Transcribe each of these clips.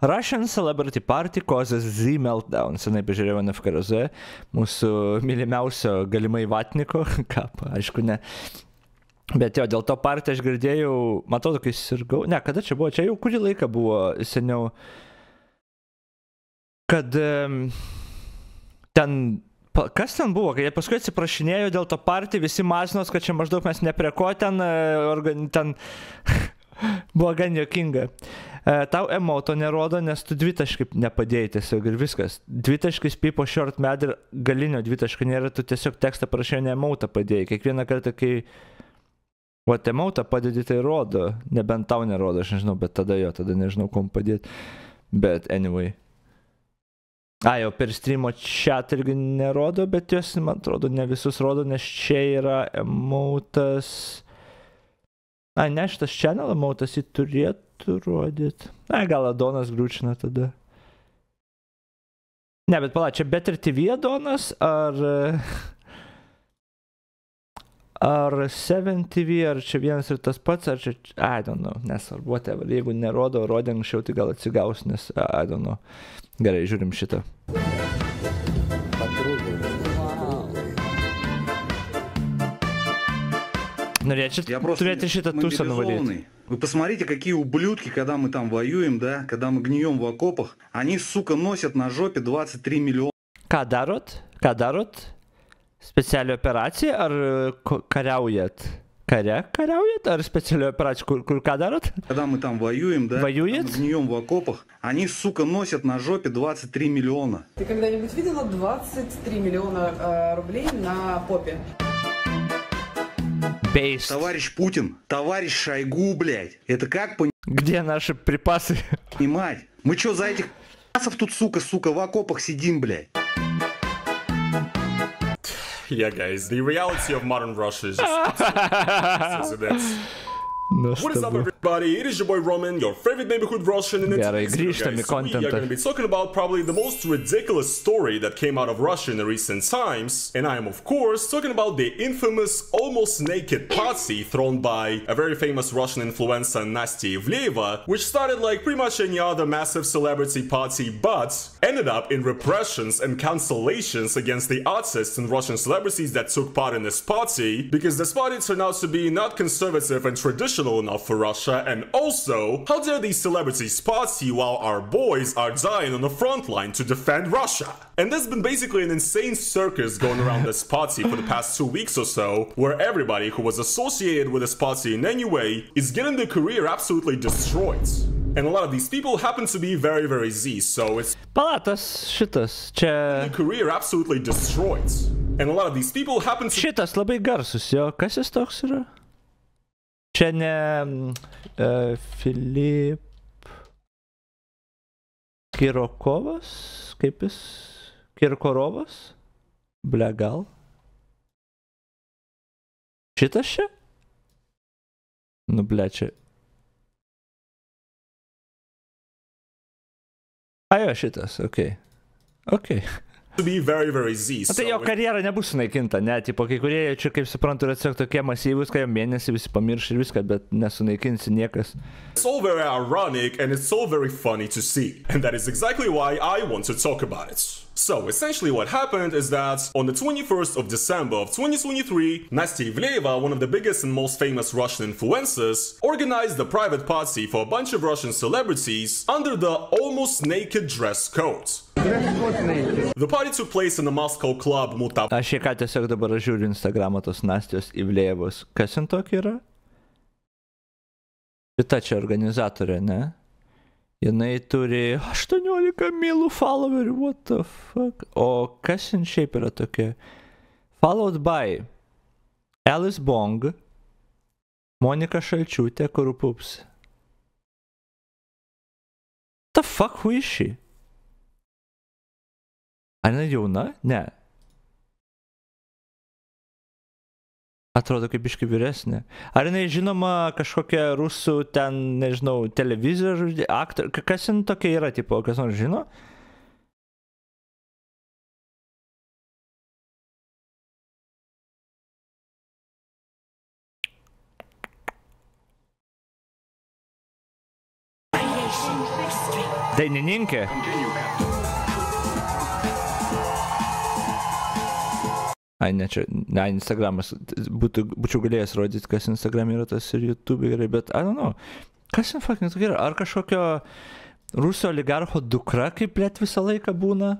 Russian Celebrity Party causes Z meltdown. Senai pažiūrėjau NFKRZ, mūsų mylimiausio galimai vatniko. Ką, aišku, ne. Bet jo, dėl to partį aš girdėjau, matau, kai sirgau. Ne, kada čia buvo? Čia jau kurį laiką buvo seniau. Kad ten, kas ten buvo, kai jie paskui atsiprašinėjo dėl to partį, visi mazinos, kad čia maždaug mes ne prie ko ten buvo gan juokinga. Tau emoto nerodo, nes tu dvitaškai nepadėjai tiesiog ir viskas. Dvitaškis pipo short med ir galinio dvitaškai nėra, tu tiesiog tekstą parašė, ne emotą padėjai. Kiekvieną kartą, kai emotą padėdi, tai rodo. Nebent tau nerodo, aš nežinau, bet tada nežinau, kom padėti. Bet anyway. Jau per streamo chat irgi nerodo, bet jos, man atrodo, ne visus rodo, nes čia yra emotas. Ne šitas channel emotas jį turėtų rodyti. Gal Adonas grūčina tada. Ne, bet pala, čia Better TV Adonas, ar 7 TV, ar čia vienas ir tas pats, ar čia, I don't know, nesvarbu, whatever. Jeigu nerodo, rodė anksčiau, tai gal atsigaus, nes I don't know. Gerai, žiūrim šitą. Norėčiau turėti šitą тусą nuvalyti. Вы посмотрите, какие ублюдки, когда мы там воюем, да, когда мы гнием в окопах, они, сука, носят на жопе 23 миллиона. Ką darot? Ką darot? Specialią operaciją ar kariaujat? Kariaujat ar specialią operaciją? Kur ką darot? Когда мы там воюем, да, воюет? Мы гнием в окопах, они, сука, носят на жопе 23 миллиона. Ты когда-нибудь видела 23 миллиона рублей на попе? Based. Товарищ Путин, товарищ Шойгу, блядь, это как понимать? Где наши припасы? Понимать? Мы что, за этих пасов тут, сука, в окопах сидим, блядь? Yeah, guys, the reality of modern Russia is just... What is up, everybody? It is your boy Roman, your favorite neighborhood Russian, and today's video, guys, we are going to be talking about probably the most ridiculous story that came out of Russia in the recent times, and I am, of course, talking about the infamous almost naked party thrown by a very famous Russian influencer, Nastya Ivleva, which started like pretty much any other massive celebrity party, but ended up in repressions and cancellations against the artists and Russian celebrities that took part in this party, because this party turned out to be not conservative and traditional enough for Russia, and also, how dare these celebrities party while our boys are dying on the front line to defend Russia? And there's been basically an insane circus going around this party for the past 2 weeks or so, where everybody who was associated with this party in any way is getting their career absolutely destroyed. And a lot of these people happen to be very, very Z, so it's... Palatas, šitas, čia... The career absolutely destroyed. And a lot of these people happen to... Šitas labai garsus, jo, kas jis toks yra? Čia ne Filip Kirokovas, kaip jis? Kirkorovas? Ble, gal? Šitas čia? Nu, ble, čia. Jo, šitas, okei. Okei. To be very, very Z. Tai jo karjera nebus sunaikinta, ne, tipo, kai kurie čia, kaip suprantu, yra tiesiog tokie masyvūs, kai mėnesį visi pamirš ir viską, bet nesunaikinsi niekas. It's all very ironic and it's all very funny to see, and that is exactly why I want to talk about it. So, essentially what happened is that on the 21st of December of 2023, Nastya Ivleva, one of the biggest and most famous Russian influencers, organized a private party for a bunch of Russian celebrities under the almost naked dress code. The party took place in the Moscow club Mutap. Aš ką tiesiog dabar žiūriu Instagramą tos Nastyos Ivlevos. Kas jin tokia yra? Šita čia organizatorė, ne? Jinai turi 18 milų followerių, what the fuck? O kas jin šiaip yra tokia? Followed by Alice Bong, Monika Šalčiūtė, Kurupups. The fuck, who is she? Ar jinai jauna? Ne. Atrodo kaip biškai vyresnė. Ar jinai žinoma kažkokia rusų ten, nežinau, televizijos aktorė? Kas jin tokia yra, tipo, kas nors žino? Dainininkė. Ai, ne, čia, ne, Instagramas, būčiau galėjęs rodyti, kas Instagram yra, tas ir YouTube gerai, bet, I don't know, kas ten fucking tokia yra, ar kažkokio rusų oligarcho dukra, kaip blėt visą laiką būna?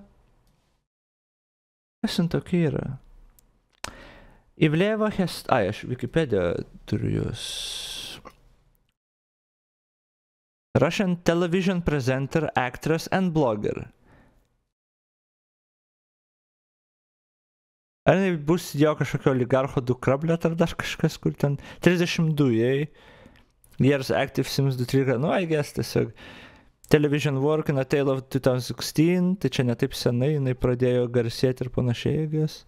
Kas ten tokia yra? Ivleva Hest, ai, aš Wikipedia turiu jūs. Russian television presenter, actress and blogger. Ar bus jo kažkokio oligarcho dukra, blėt, ar dar kažkas, kur ten 32, jei. Years active since 2013, I guess, tiesiog. Television work in a tale of 2016, tai čia netaip senai, jinai pradėjo garsėti ir panašiai, I guess.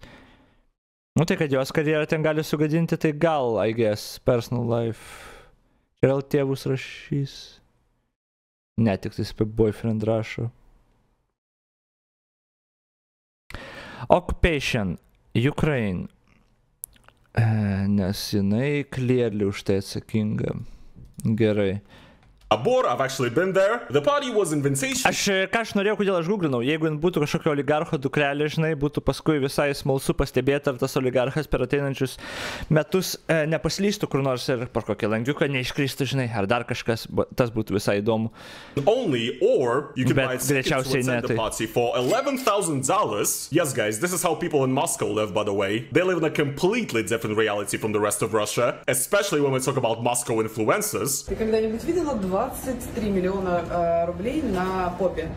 Tai kad jos karjerą ten gali sugadinti, tai gal, I guess, personal life. Čia gal tėvus rašys. Ne, tik tai apie boyfriend rašo. Occupation. Ukraine, nes jinai clearly už tai atsakinga. Gerai. I've actually been there. The party was invitation. Ką aš norėjau, kodėl aš googlinau, jeigu būtų kažkokio oligarcho dukrelė, žinai, būtų paskui visai smalsu pastebėti, ar tas oligarchas per ateinančius metus nepaslystų kur nors ir per kokį langiuką neiškristų, žinai, ar dar kažkas, tas būtų visai įdomu. Only, or you can buy tickets to attend the party for $11,000. Yes, guys, this is how people in Moscow live, by the way. They live in a completely different reality from the rest of Russia, especially when we talk about Moscow influencers. Ты когда-нибудь видела 23 миллиона рублей на попе?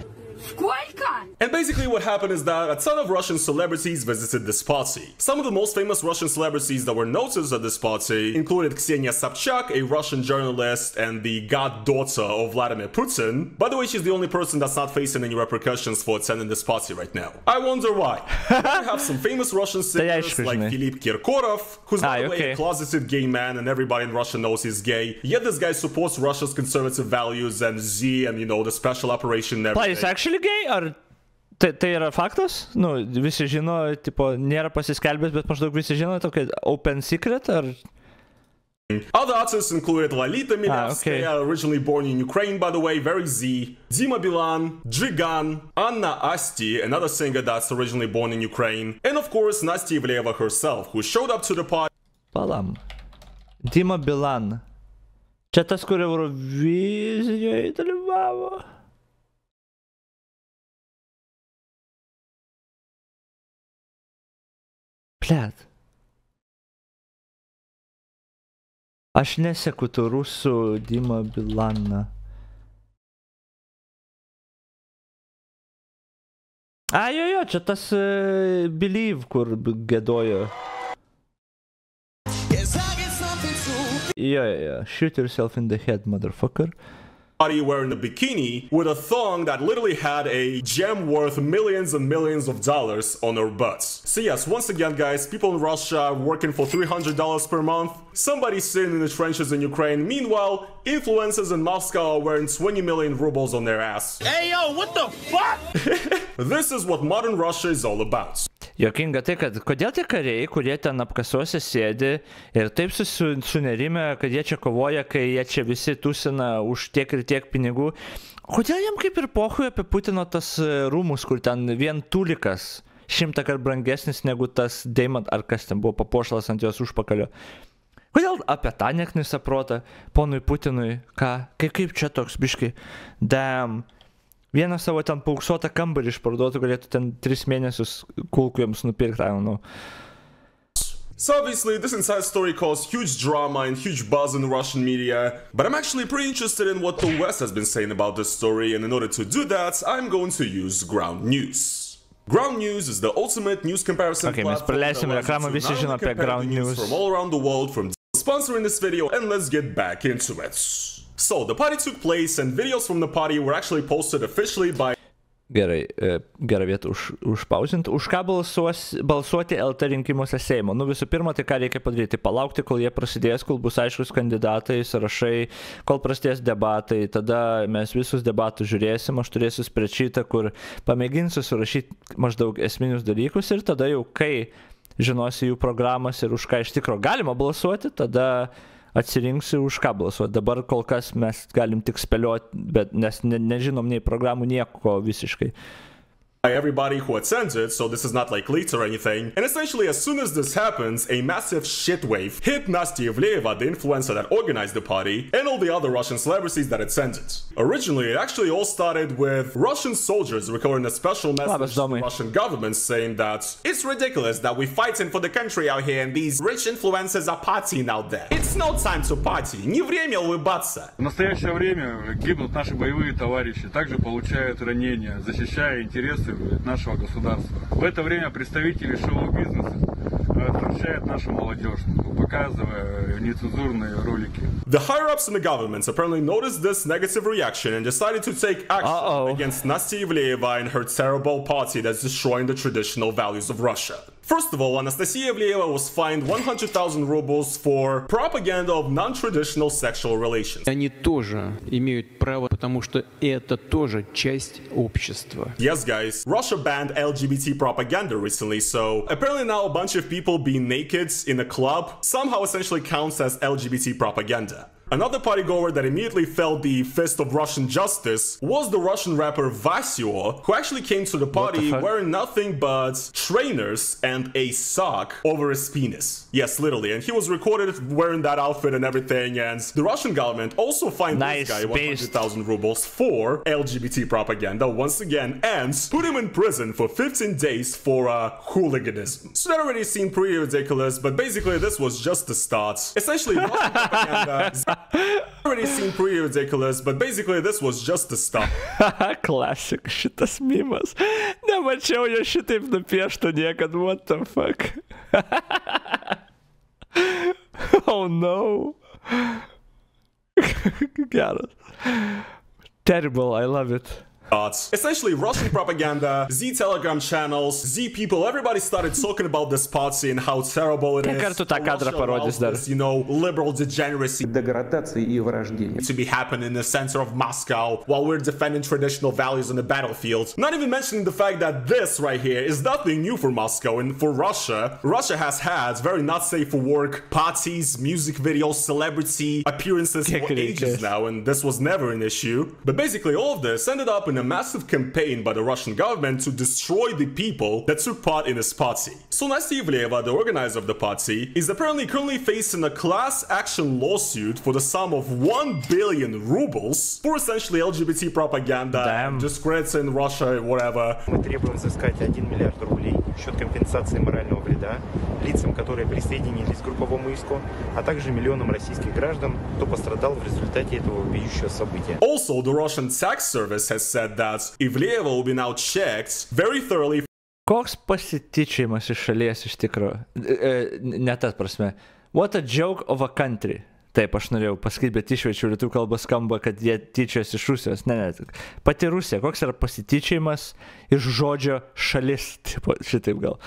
Сколько? And basically what happened is that a ton of Russian celebrities visited this party. Some of the most famous Russian celebrities that were noticed at this party included Ksenia Sobchak, a Russian journalist and the goddaughter of Vladimir Putin. By the way, she's the only person that's not facing any repercussions for attending this party right now. I wonder why. We have some famous Russian singers like Philipp Kirkorov, who's by the way a closeted gay man and everybody in Russia knows he's gay. Yet this guy supports Russia's conservative values and Z and, you know, the special operation and everything. Is actually gay, ar tai yra faktas? Nu, visi žino, tipo, nėra pasiskelbęs, bet maždaug visi žino, tokia open secret, ar... Other artists included Lalita Milavskaya, originally born in Ukraine, by the way, very Z, Dima Bilan, Drigan, Anna Asti, another singer that's originally born in Ukraine, and of course Nastya Ivleva herself, who showed up to the party. Palam. Dima Bilan. Čia tas, kur Eurovizijoje dalyvavo. Plet. Aš neseku tų rusų Dima Bilaną. Jo, čia tas Believe, kur gėdojo. Jo, shoot yourself in the head, motherfucker. Wearing a bikini with a thong that literally had a gem worth millions and millions of dollars on her butts. So yes, once again guys, people in Russia working for $300 per month, somebody sitting in the trenches in Ukraine. Meanwhile, influencers in Moscow are wearing 20 million rubles on their ass. Hey yo, what the fuck? This is what modern Russia is all about. Jokinga tai, kad kodėl tie kariai, kurie ten apkasuose sėdi ir taip sunerime, kad jie čia kovoja, kai jie čia visi tusina už tiek ir tiek pinigų, kodėl jam kaip ir pochui apie Putino tas rūmus, kur ten vien tulikas 100 kart brangesnis negu tas Deimant, ar kas ten buvo papuošalas ant jos užpakalio. Kodėl apie tą neknisa protą ponui Putinui, kaip čia toks biškai, damn. Vieną savo ten paauksuotą kambarį išparduotų, galėtų ten 3 mėnesius kulkų jiems nupirkti, I don't know. So obviously this entire story caused huge drama and huge buzz in the Russian media, but I'm actually pretty interested in what the West has been saying about this story, and in order to do that, I'm going to use Ground News. Ground News is the ultimate news comparison platform that allows you to not only compare the news from all around the world, from sponsoring this video, and let's get back into it. So, the party took place and videos from the party were actually posted officially by... Gerai, gerą vietą užpausinti. Už ką balsuoti LT rinkimuose Seimo? Nu visų pirma, tai ką reikia padaryti? Palaukti, kol jie prasidės, kol bus aiškus kandidatai, sąrašai, kol prasidės debatai. Tada mes visus debatus žiūrėsim, aš turėsiu spreadsheetą, kur pamėginsiu surašyti maždaug esminius dalykus ir tada jau, kai žinosi jų programas ir už ką iš tikro galima balsuoti, tada atsirinksi už ką balsuoti. Dabar kol kas mes galim tik spėlioti, bet nes nežinom nei programų nieko visiškai. Everybody who attended, so this is not like leaked or anything. And essentially, as soon as this happens, a massive shitwave hit Nastya Ivleva, the influencer that organized the party, and all the other Russian celebrities that attended. Originally, it actually all started with Russian soldiers recording a special message to the Russian government saying that it's ridiculous that we're fighting for the country out here and these rich influencers are partying out there. It's no time to party, не время улыбаться. В настоящее время гибнут наши боевые товарищи, также получают ранения, защищая интересы нашего государства. В это время представители шоу-бизнеса отвращают нашу молодежь, показывая нецензурные ролики. The higher-ups in the government apparently noticed this negative reaction and decided to take action against Nastya Ivleva and her terrible party that's destroying the traditional values of Russia. First of all, Anastasia Ivleva was fined 100,000 rubles for propaganda of non-traditional sexual relations. Они тоже имеют право, потому что это тоже часть общества. Yes, guys, Russia banned LGBT propaganda recently, so apparently now a bunch of people being naked in a club somehow essentially counts as LGBT propaganda. Another partygoer that immediately felt the fist of Russian justice was the Russian rapper Vasio, who actually came to the party wearing nothing but trainers and a sock over his penis. Yes, literally. And he was recorded wearing that outfit and everything. And the Russian government also fined this guy 100,000 rubles for LGBT propaganda once again and put him in prison for 15 days for hooliganism. So that already seemed pretty ridiculous, but basically this was just the start. Essentially, Russian propaganda already seemed pretty ridiculous, but basically this was just the start. Classic šitas mimas. Nemačiau jo šitaip nupieštų niekad, what the fuck. Oh no. Geras. Terrible, I love it. Essentially, Russian propaganda, Z Telegram channels, Z people, everybody started talking about this party and how terrible it is. This, you know, liberal degeneracy to be happening in the center of Moscow while we're defending traditional values on the battlefield. Not even mentioning the fact that this right here is nothing new for Moscow and for Russia. Russia has had very not safe for work parties, music videos, celebrity appearances for ages now, and this was never an issue. But basically, all of this ended up in a massive campaign by the Russian government to destroy the people that took part in this party. So Nastya Ivleva, the organizer of the party, is apparently currently facing a class action lawsuit for the sum of 1 billion rubles for essentially LGBT propaganda, discrediting Russia, whatever. Мы требуем взыскать 1 миллиард рублей в счет компенсации морального вреда лицам, которые присоединились к групповому иску, а также миллионам российских граждан, кто пострадал в результате этого вопиющего события. Also, the Russian tax service has said that Ivleva will be now checked very thoroughly. Koks pasityčiajimas iš šalies iš tikrųjų? Ne tas prasme. What a joke of a country. Taip, aš norėjau pasakyti, bet išverčiau lietuvių kalbą skamba, kad jie tyčiasi iš Rusijos. Ne. Pati Rusija. Koks yra pasityčiajimas iš žodžio šalis? Tipo, šitaip gal.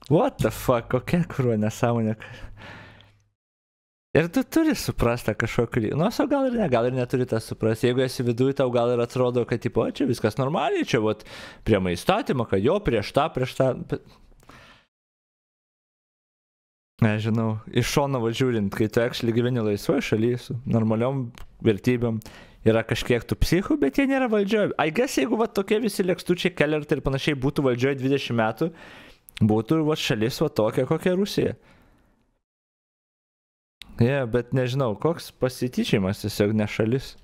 What the fuck? Kokia krūva nesąmonė. Ir tu turi suprastą kažkokį, nu, o gal ir neturi tą suprasti. Jeigu esi viduje, tau gal ir atrodo, kad, tipo, čia viskas normaliai, čia, vat, priema įstatymą, kad jo, prieš tą, bet... Nežinau, iš šono važiūrint, kai tu actually gyveni laisvoje šalyje su normaliom vertybėm, yra kažkiek tų psichų, bet jie nėra valdžioje. I guess, jeigu, vat, tokie visi lekstučiai, Kellertai ir panašiai būtų valdžioje 20 metų, būtų, vat, šalis, vat, tokia, kokia Rusija. Yeah, bet nežinau, koks pasityčiajimas tiesiog ne šalis.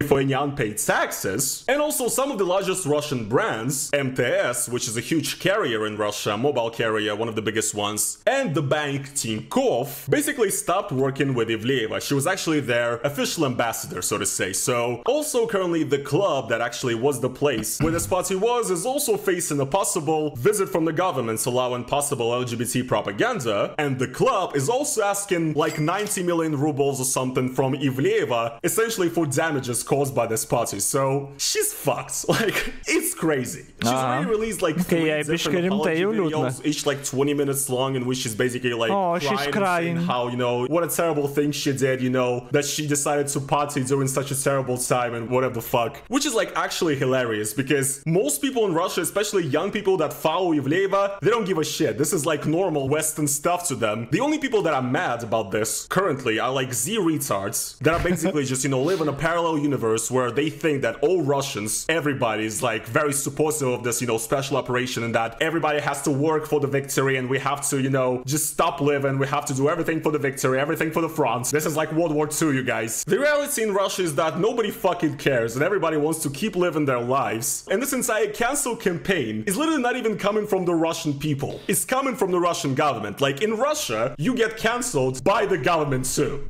For any unpaid taxes, and also some of the largest Russian brands, MTS, which is a huge carrier in Russia, mobile carrier, one of the biggest ones, and the bank Tinkoff, basically stopped working with Ivleva. She was actually their official ambassador, so to say. So, also currently the club that actually was the place where this party was is also facing a possible visit from the government allowing possible LGBT propaganda, and the club is also asking like 90 million rubles or something from Ivleva, essentially for damages caused by this party. So she's fucked. Like, it's crazy. She's already released like 3 different apology videos, each like 20 minutes long, in which she's basically like crying. How, you know, what a terrible thing she did, you know, that she decided to party during such a terrible time and whatever the fuck. Which is like actually hilarious, because most people in Russia, especially young people that follow Ivleva, they don't give a shit. This is like normal Western stuff to them. The only people that are mad about this currently are like Z retards that are basically just, you know, live in a parallel universe where they think that all Russians, everybody is like very supportive of this, you know, special operation, and that everybody has to work for the victory and we have to, you know, just stop living. We have to do everything for the victory, everything for the front. This is like World War II, you guys. The reality in Russia is that nobody fucking cares and everybody wants to keep living their lives. And this entire cancel campaign is literally not even coming from the Russian people. It's coming from the Russian government. Like, in Russia, you get cancelled by the government too.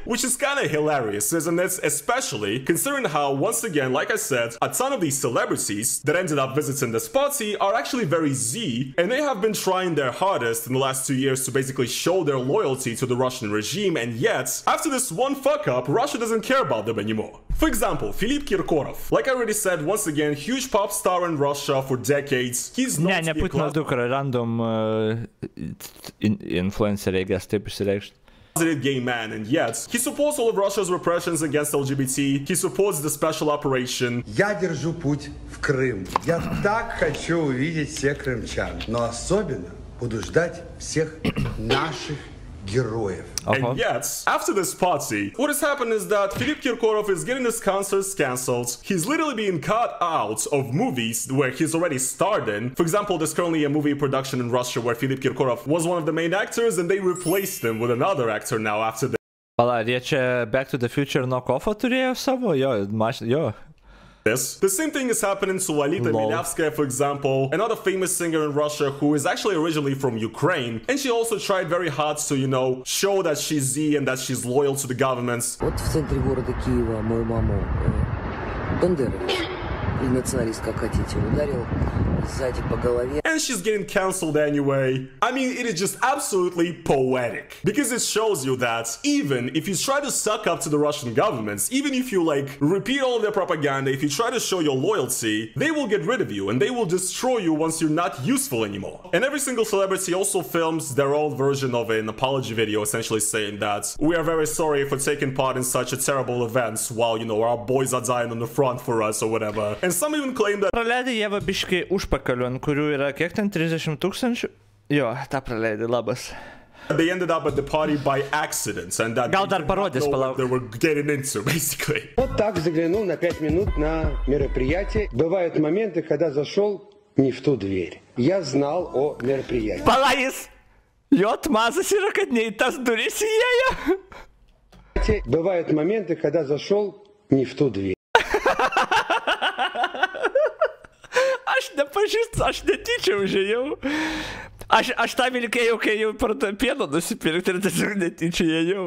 Which is kind of hilarious, isn't it? Especially considering how, once again, like I said, a ton of these celebrities that ended up visiting this party are actually very Z, and they have been trying their hardest in the last 2 years to basically show their loyalty to the Russian regime, and yet, after this one fuck up, Russia doesn't care about them anymore. For example, Philipp Kirkorov. Like I already said, once again, huge pop star in Russia for decades. He's not to be random influencer, I guess, taip išsireikšti. Gay man, and yet he supports all of Russia's repressions against LGBT. He supports the special operation. Я держу путь в Крым. Я так хочу увидеть всех крымчан, но особенно буду ждать всех наших героев. And yet, after this party, what has happened is that Philipp Kirkorov is getting his concerts cancelled. He's literally being cut out of movies where he's already starred in. For example, there's currently a movie production in Russia where Philipp Kirkorov was one of the main actors, and they replaced him with another actor now after this. Pala, jie čia Back to the Future knock-off'o turėjo savo? Jo. The same thing is happening to Lolita Milявskaya, for example, another famous singer in Russia who is actually originally from Ukraine, and she also tried very hard to, you know, show that she's Z and that she's loyal to the governments. Вот в центре города Киева мою маму Бандера, или националист, как хотите, ударил сзади по голове. And she's getting cancelled anyway. I mean, it is just absolutely poetic, because it shows you that even if you try to suck up to the Russian governments, even if you like repeat all of their propaganda, if you try to show your loyalty, they will get rid of you and they will destroy you once you're not useful anymore. And every single celebrity also films their own version of an apology video, essentially saying that we are very sorry for taking part in such a terrible events while, you know, our boys are dying on the front for us or whatever. And some even claim that praleidai Ieva biškai užpakalių, ant kurių yra kiek ten 30 000? Jo, tą praleidai, labas. They ended up at the party by accident, and that Gal dar parodys, palauk. They were getting into, basically. Вот так заглянул на 5 минут на мероприятие. Бывают моменты, когда зашел не в ту дверь. Я знал о мероприятии. Palais! Jo atmazas yra, kad ne į tas duris įėjo. Бывают моменты, когда зашел не в ту дверь. Aš nepažįstu, aš netyčia užėjau. Aš tą vilkėjau, kai jau pieno nusipirkti ir tiesiog netyčia ėjau.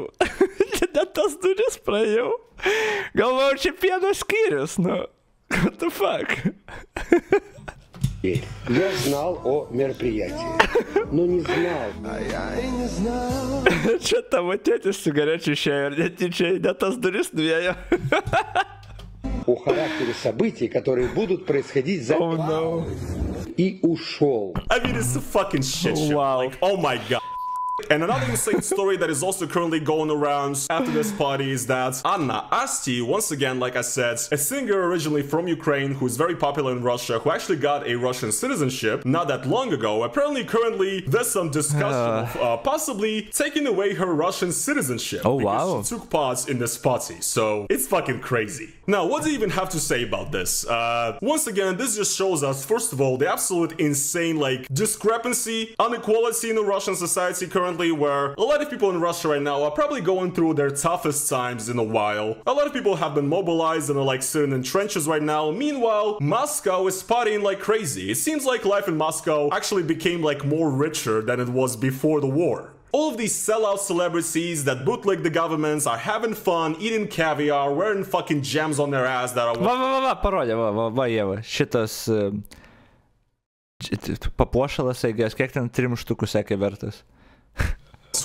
Net tas duris praėjau. Galvojau, čia pieno skyrius, nu. What the fuck? Я знал о мероприятии, но не знал. А я и не знал. Čia tavo tėtis cigarečių išėjo ir netyčia net tas duris nuėjo. О характере событий, которые будут происходить за и ушел. I mean, it's a fucking shit show. Wow. Like, oh my god. And another insane story that is also currently going around after this party is that Anna Asti, once again, like I said, a singer originally from Ukraine who is very popular in Russia, who actually got a Russian citizenship not that long ago. Apparently, currently, there's some discussion of possibly taking away her Russian citizenship. Oh, because wow. she took part in this party. So it's fucking crazy. Now, what do you even have to say about this? Once again, this just shows us, first of all, the absolute insane, like, discrepancy, inequality in the Russian society currently, where a lot of people in Russia right now are probably going through their toughest times in a while. A lot of people have been mobilized and are like sitting in trenches right now. Meanwhile, Moscow is partying like crazy. It seems like life in Moscow actually became like more richer than it was before the war. All of these sellout celebrities that bootleg the governments are having fun, eating caviar, wearing fucking gems on their ass that are... Parodė, Ieva, šitas papuošalas, kiek ten 3 štukų sekė vertas.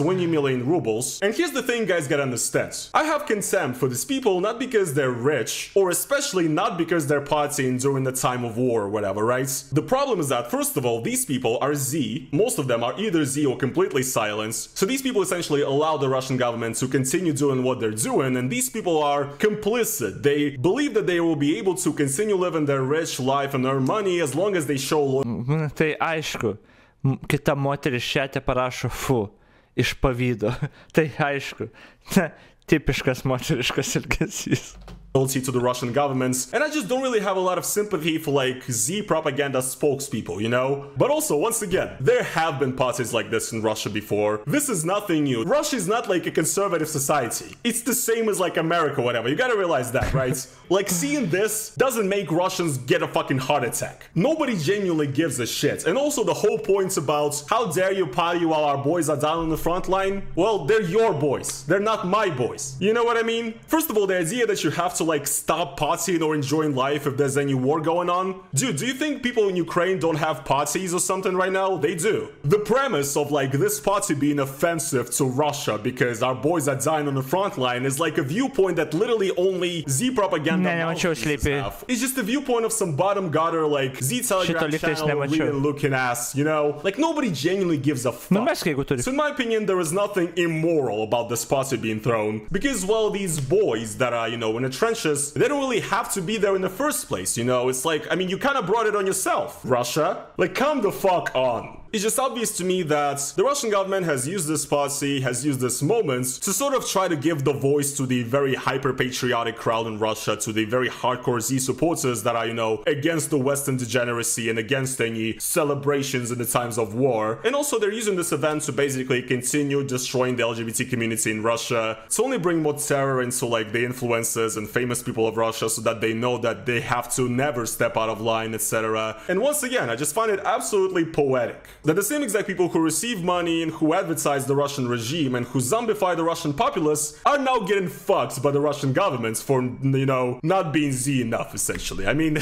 20 million rubles. And here's the thing guys gotta understand. I have contempt for these people not because they're rich, or especially not because they're partying during the time of war or whatever, right? The problem is that, first of all, these people are Z. Most of them are either Z or completely silenced. So these people essentially allow the Russian government to continue doing what they're doing, and these people are complicit. They believe that they will be able to continue living their rich life and earn money as long as they show loyalty. Tai aišku, kita moteris šiate parašo fu iš pavydo. Tai aišku, tipiškas moteriškas elgesys. To the Russian governments, and I just don't really have a lot of sympathy for like Z propaganda spokespeople, you know? But also, once again, there have been parties like this in Russia before. This is nothing new. Russia is not like a conservative society. It's the same as like America, whatever. You gotta realize that, right? Like seeing this doesn't make Russians get a fucking heart attack. Nobody genuinely gives a shit. And also the whole point about how dare you party while our boys are down on the front line? Well, they're your boys. They're not my boys. You know what I mean? First of all, the idea that you have to like stop partying or enjoying life if there's any war going on. Dude, do you think people in Ukraine don't have parties or something right now? They do. The premise of like this party being offensive to Russia because our boys are dying on the front line is like a viewpoint that literally only Z propaganda have. It's just a viewpoint of some bottom gutter like Z Telegram channel reading looking ass, you know? Like nobody genuinely gives a fuck. So in my opinion, there is nothing immoral about this party being thrown because, well, these boys that are, you know, in the trenches, they don't really have to be there in the first place, you know? It's like, I mean, you kind of brought it on yourself, Russia. Like, come the fuck on. It's just obvious to me that the Russian government has used this party, has used this moment to sort of try to give the voice to the very hyper-patriotic crowd in Russia, to the very hardcore Z supporters that are, you know, against the Western degeneracy and against any celebrations in the times of war. And also they're using this event to basically continue destroying the LGBT community in Russia, to only bring more terror into like the influencers and famous people of Russia so that they know that they have to never step out of line, etc. And once again, I just find it absolutely poetic that the same exact people who receive money and who advertise the Russian regime and who zombify the Russian populace are now getting fucked by the Russian government for, you know, not being Z enough, essentially. I mean,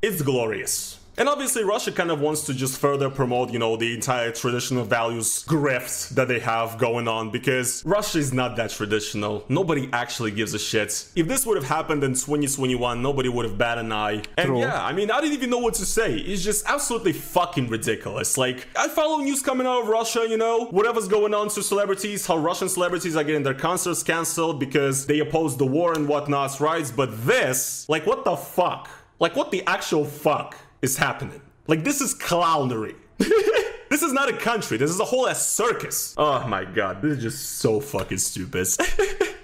it's glorious. And obviously Russia kind of wants to just further promote, you know, the entire traditional values grift that they have going on because Russia is not that traditional. Nobody actually gives a shit. If this would have happened in 2021, nobody would have batted an eye. And yeah, I mean, I didn't even know what to say. It's just absolutely fucking ridiculous. Like, I follow news coming out of Russia, you know, whatever's going on to celebrities, how Russian celebrities are getting their concerts cancelled because they oppose the war and whatnot, right? But this, like, what the fuck? Like, what the actual fuck is happening? Like, this is clownery. This is not a country. This is a whole ass circus. Oh my god, this is just so fucking stupid.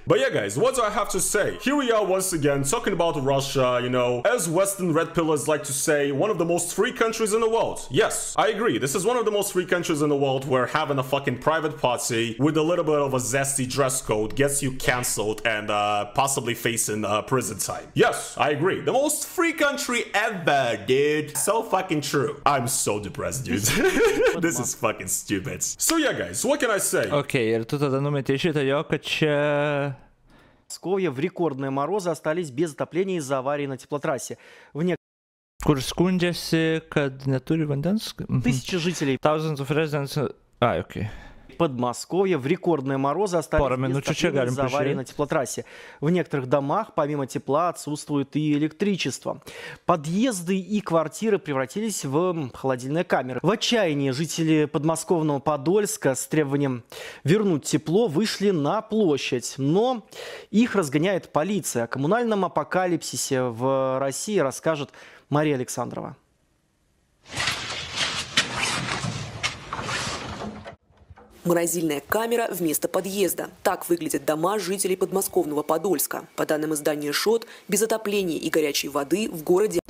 But yeah, guys, what do I have to say? Here we are once again talking about Russia, you know, as Western red pillars like to say, one of the most free countries in the world. Yes, I agree. This is one of the most free countries in the world where having a fucking private party with a little bit of a zesty dress code gets you cancelled and possibly facing prison time. Yes, I agree. The most free country ever, dude. So fucking true. I'm so depressed, dude. This is fucking stupid. So yeah, guys, what can I say? Okay, ir tu tada numetei šitą jo, kad čia... Подмосковье в рекордные морозы остались без отопления из-за аварии на теплотрассе. Kur skundžiasi, kad neturi vandens? Тысячи жителей. Thousands of residents... okay. Подмосковье в рекордные морозы остались без отопления из-за аварии на теплотрассе. В некоторых домах помимо тепла отсутствует и электричество. Подъезды и квартиры превратились в холодильные камеры. В отчаянии жители подмосковного Подольска с требованием вернуть тепло вышли на площадь. Но их разгоняет полиция. О коммунальном апокалипсисе в России расскажет Мария Александрова. Морозильная камера вместо подъезда. Так выглядят дома жителей подмосковного Подольска. По данным издания ШОТ, без отопления и горячей воды в городе...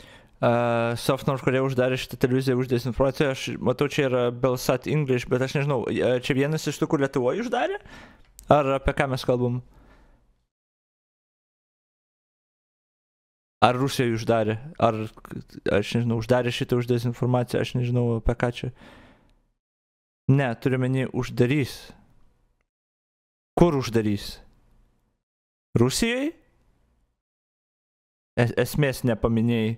Softnors, kurie uždarė šitą televiziją už dezinformaciją, aš matau, čia yra Belsat English, bet aš nežinau, čia vienas iš tų, kur Lietuvoje uždarė? Ar apie ką mes kalbam? Ar Rusijoje uždarė? Ar, aš nežinau, uždarė šitą už dezinformaciją, aš nežinau, apie ką čia. Ne, turiuomenį uždarys. Kur uždarys? Rusijai? Esmės nepaminėjai.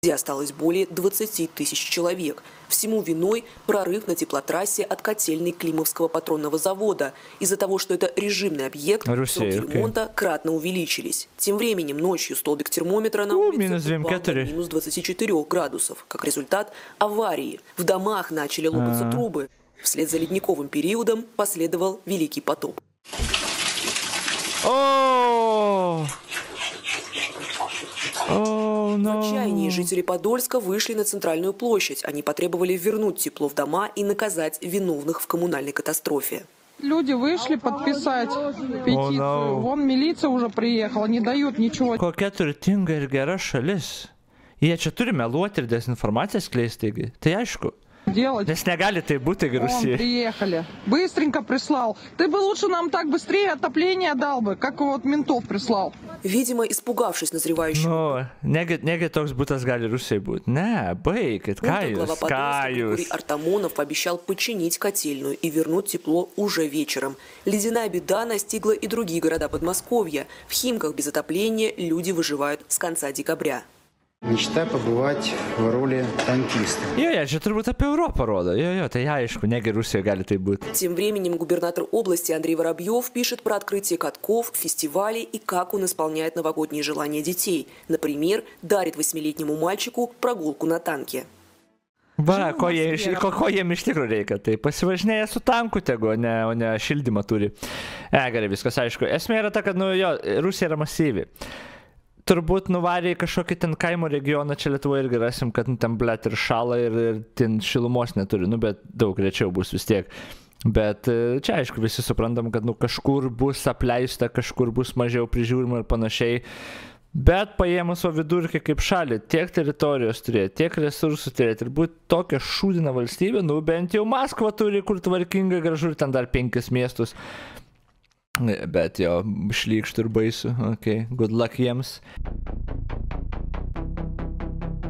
где осталось более 20 тысяч человек. Всему виной прорыв на теплотрассе от котельной Климовского патронного завода. Из-за того, что это режимный объект, сроки ремонта кратно увеличились. Тем временем ночью столбик термометра на улице упал до минус 24 градусов. Как результат аварии. В домах начали лопаться трубы. Вслед за ледниковым периодом последовал Великий потоп. В отчаянии жители Подольска вышли на центральную площадь. Они потребовали вернуть тепло в дома и наказать виновных в коммунальной катастрофе. Люди вышли подписать петицию. Вон милиция уже приехала, не дают ничего. Kokia turtinga ir gera šalis. Jie čia turi meluoti ir dezinformaciją skleisti. Tai aišku. Nes negali tai būti Rusija. Приехали. Быстренько прислал. Ты бы лучше нам так быстрее отопление дал бы, как вот ментов прислал. Видимо, испугавшись назревающего. Negi toks būtas gali Rusijai būti. Ne, baigit, Григорий Артамонов пообещал починить котельную и вернуть тепло уже вечером. Ледяная беда настигла и другие города Подмосковья. В Химках без отопления люди выживают с конца декабря. Мечта побывать в роли танкиста. Čia turbūt apie Europą rodo. Tai aišku, negi Rusija gali tai būti. Тем временем губернатор области Андрей Воробьев пишет про открытие катков, фестивалей и как он исполняет новогодние желания детей. Например, дарит 8-летнему мальчику прогулку на танке. Va, ko jiem iš tikrųjų reikia, tai pasivažinėja su tanku tegu, o ne šildymą turi. Gerai, viskas aišku. Esmė yra ta, kad Rusija yra masyvi. Turbūt nuvarė į kažkokį ten kaimo regioną, čia Lietuvoje irgi rasim, kad ten blėt ir šala ir ten šilumos neturi, bet daug rečiau bus vis tiek. Bet čia aišku visi suprantam, kad kažkur bus apleista, kažkur bus mažiau prižiūrima ir panašiai. Bet paėmus o vidurkį kaip šalį, tiek teritorijos turėti, tiek resursų turėti ir būti tokia šūdina valstybė, bent jau Maskva turi, kur tvarkinga, gražu ir ten dar 5 miestus. Bet jo, šlykštų ir baisu. Ok, good luck jiems.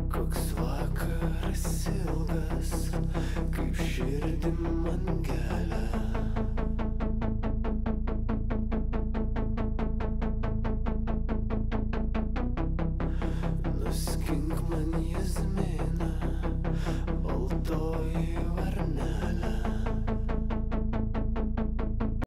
Koks vakaras ilgas, kaip širdim man gelia. Nuskink man jazmė.